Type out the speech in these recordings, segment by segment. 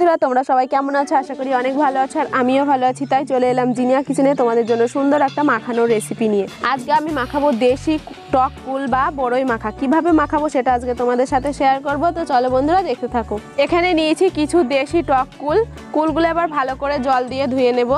বন্ধুরা তোমরা সবাই কেমন আছো? আশা করি অনেক ভালো আছো আর আমিও ভালো আছি। তাই চলে এলাম জিনিয়া কিচেনে তোমাদের জন্য সুন্দর একটা মাখানোর রেসিপি নিয়ে। আজকে আমি মাখাবো দেশি টক কুল বা বড়ই মাখা। কিভাবে মাখাবো সেটা আজকে তোমাদের সাথে শেয়ার করব। তো চলো বন্ধুরা দেখতে থাকো। এখানে নিয়েছি কিছু দেশি টক কুল। কুলগুলো এবার ভালো করে জল দিয়ে ধুয়ে নেব।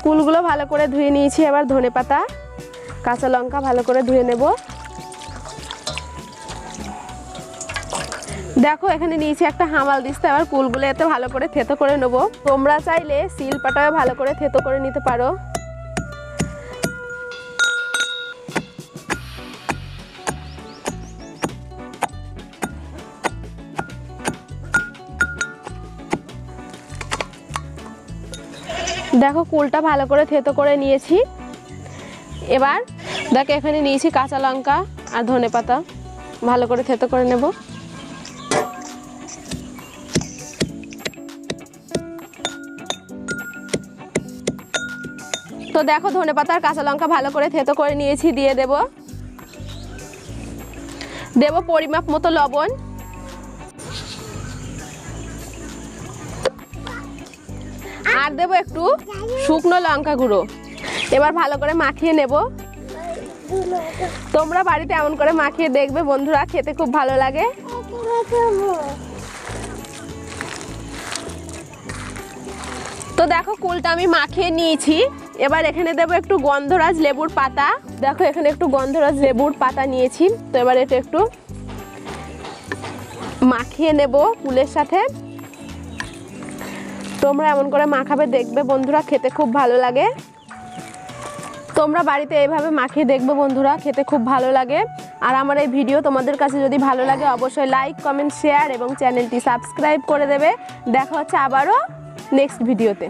কুলগুলো ভালো করে ধুয়ে নিয়েছি। এবার ধনেপাতা কাঁচা লঙ্কা ভালো করে ধুয়ে নেব। দেখো এখানে নিয়েছি একটা হামাল দিস্তা। এবার কুলগুলো এতে ভালো করে থেতো করে নেব। তোমরা চাইলে শিলপাটায় ভালো করে থেতো করে নিতে পারো। দেখো কুলটা ভালো করে থেতো করে নিয়েছি। এবার দেখো এখানে নিয়েছি কাঁচা লঙ্কা আর ধনেপাতা ভালো করে থেতো করে নেব। তো দেখো ধনেপাতা আর কাঁচা লঙ্কা ভালো করে থেতো করে নিয়েছি। দিয়ে দেব পরিমাপ মতো লবণ, আর দেবো একটু শুকনো লঙ্কা গুঁড়ো। এবার ভালো করে মাখিয়ে নেব। তোমরা বাড়িতে এমন করে মাখিয়ে দেখবে বন্ধুরা, খেতে খুব ভালো লাগে। তো দেখো কুলটা আমি মাখিয়ে নিয়েছি। এবার এখানে দেবো একটু গন্ধরাজ লেবুর পাতা। দেখো এখানে একটু গন্ধরাজ লেবুর পাতা নিয়েছি। তো এবার এটা একটু মাখিয়ে নেব কুলের সাথে। তোমরা এমন করে মাখাবে দেখবে বন্ধুরা, খেতে খুব ভালো লাগে। তোমরা বাড়িতে এইভাবে মাখিয়ে দেখবে বন্ধুরা, খেতে খুব ভালো লাগে। আর আমার এই ভিডিও তোমাদের কাছে যদি ভালো লাগে অবশ্যই লাইক, কমেন্ট, শেয়ার এবং চ্যানেলটি সাবস্ক্রাইব করে দেবে। দেখা হচ্ছে আবারও নেক্সট ভিডিওতে।